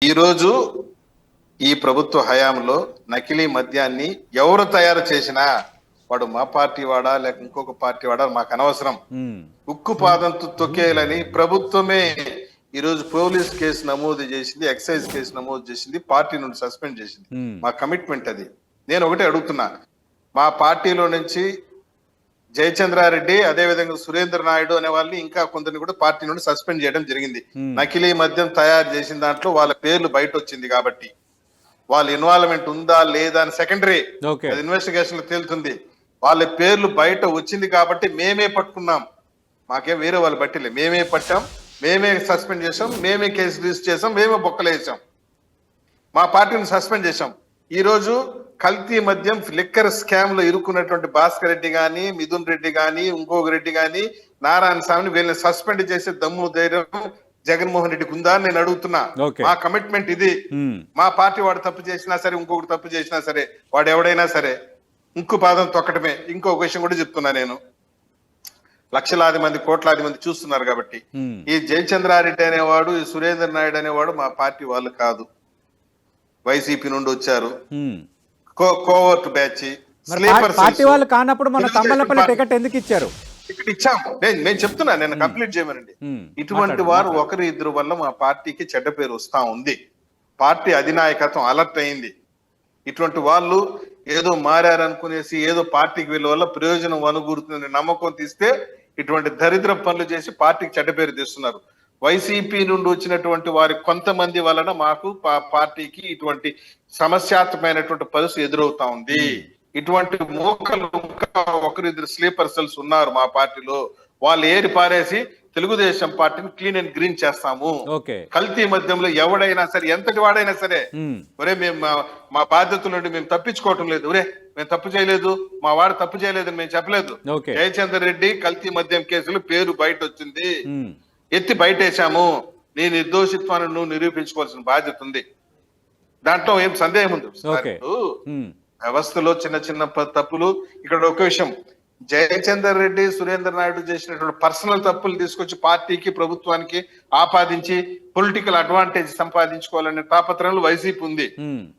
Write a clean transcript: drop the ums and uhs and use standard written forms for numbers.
ఈరోజు ఈ ప్రభుత్వ హయాంలో నకిలీ మద్యాన్ని ఎవరు తయారు చేసినా వాడు మా పార్టీ వాడా లేక ఇంకొక పార్టీ వాడా మాకు అనవసరం. ఉక్కు పాదంతో తొక్కేయాలని ప్రభుత్వమే ఈరోజు పోలీస్ కేసు నమోదు చేసింది, ఎక్సైజ్ కేసు నమోదు చేసింది, పార్టీ నుండి సస్పెండ్ చేసింది. మా కమిట్మెంట్ అది. నేను ఒకటే అడుగుతున్నా, మా పార్టీలో నుంచి జయచంద్రారెడ్డి అదే విధంగా సురేంద్ర నాయుడు అనే వాళ్ళని ఇంకా కొందరిని కూడా పార్టీ నుండి సస్పెండ్ చేయడం జరిగింది. నకిలీ మద్యం తయారు చేసిన దాంట్లో వాళ్ళ పేర్లు బయట వచ్చింది కాబట్టి వాళ్ళ ఇన్వాల్వ్మెంట్ ఉందా లేదా అని సెకండరీ ఇన్వెస్టిగేషన్ లో తేలుతుంది. వాళ్ళ పేర్లు బయట వచ్చింది కాబట్టి మేమే పట్టుకున్నాం. మాకేం వేరే వాళ్ళు పట్టిలే, మేమే పట్టాం, మేమే సస్పెండ్ చేసాం, మేమే కేసు రిజిస్టర్ చేసాం, మేమే బొక్కలు వేసాం, మా పార్టీని సస్పెండ్ చేసాం. ఈ రోజు కల్తీ మద్యం లిక్కర్ స్కామ్ లో ఇరుక్కున్నటువంటి భాస్కర్ రెడ్డి గాని, మిథున్ రెడ్డి గాని, ఇంకొక రెడ్డి గాని, నారాయణ స్వామిని వీళ్ళని సస్పెండ్ చేసే దమ్ము ధైర్యం జగన్మోహన్ రెడ్డికి ఉందా అని నేను అడుగుతున్నా. మా కమిట్మెంట్ ఇది. మా పార్టీ వాడు తప్పు చేసినా సరే, ఇంకొకటి తప్పు చేసినా సరే, వాడు ఎవడైనా సరే ఇంకో పాదం తొక్కటమే. ఇంకొక విషయం కూడా చెప్తున్నా, నేను లక్షలాది మంది కోట్లాది మంది చూస్తున్నారు కాబట్టి ఈ జయచంద్రారెడ్డి అనేవాడు, ఈ సురేంద్ర నాయుడు అనేవాడు మా పార్టీ వాళ్ళు కాదు, వైసీపీ నుండి వచ్చారు. కోవర్ట్ బ్యాచ్ పార్టీ వాళ్ళు కానప్పుడు మన తమ్మలపల్లి టికెట్ ఎందుకు ఇచ్చారు? టికెట్ ఇచ్చాము. నేను చెప్తున్నా, నేను కంప్లీట్ చేయమనండి. ఇటువంటి వారు ఒకరి ఇద్దరు వల్ల మా పార్టీకి చెడ్డ పేరు వస్తా ఉంది. పార్టీ అధినాయకత్వం అలర్ట్ అయింది. ఇటువంటి వాళ్ళు ఏదో మారారనుకునేసి ఏదో పార్టీకి వీళ్ళ వల్ల ప్రయోజనం అనుకూరుతుందని నమ్మకం తీస్తే ఇటువంటి దరిద్ర పనులు చేసి పార్టీకి చెడ్డ పేరు తెస్తున్నారు. వైసీపీ నుండి వచ్చినటువంటి వారి కొంతమంది వలన మాకు పార్టీకి ఇటువంటి సమస్యాత్మకమైనటువంటి పరిస్థితి ఎదురవుతా ఉంది. ఇటువంటి మోకలు ఇంకా ఒకరిద్దరు స్లీపర్ సెల్స్ ఉన్నారు మా పార్టీలో. వాళ్ళు ఏరి పారేసి తెలుగుదేశం పార్టీని క్లీన్ అండ్ గ్రీన్ చేస్తాము. కల్తీ మద్యంలో ఎవడైనా సరే, ఎంతటి వాడైనా సరే, ఒరే మేము మా బాధ్యతల నుండి మేము తప్పించుకోవటం లేదు, ఒరే మేము తప్పు చేయలేదు, మా వాడు తప్పు చేయలేదని మేము చెప్పలేదు. జయచంద్ర రెడ్డి కల్తీ మద్యం కేసులు పేరు బయట వచ్చింది, ఎత్తి బయటేశాము. నీ నిర్దోషిత్వాన్ని నువ్వు నిరూపించుకోవాల్సిన బాధ్యత ఉంది. దాంట్లో ఏం సందేహం ఉంది? వ్యవస్థలో చిన్న చిన్న తప్పులు. ఇక్కడ ఒక విషయం, జయచందర్ రెడ్డి, సురేంద్ర నాయుడు చేసినటువంటి పర్సనల్ తప్పులు తీసుకొచ్చి పార్టీకి, ప్రభుత్వానికి ఆపాదించి పొలిటికల్ అడ్వాంటేజ్ సంపాదించుకోవాలనే తాపత్రయంలో వైసీపీ ఉంది.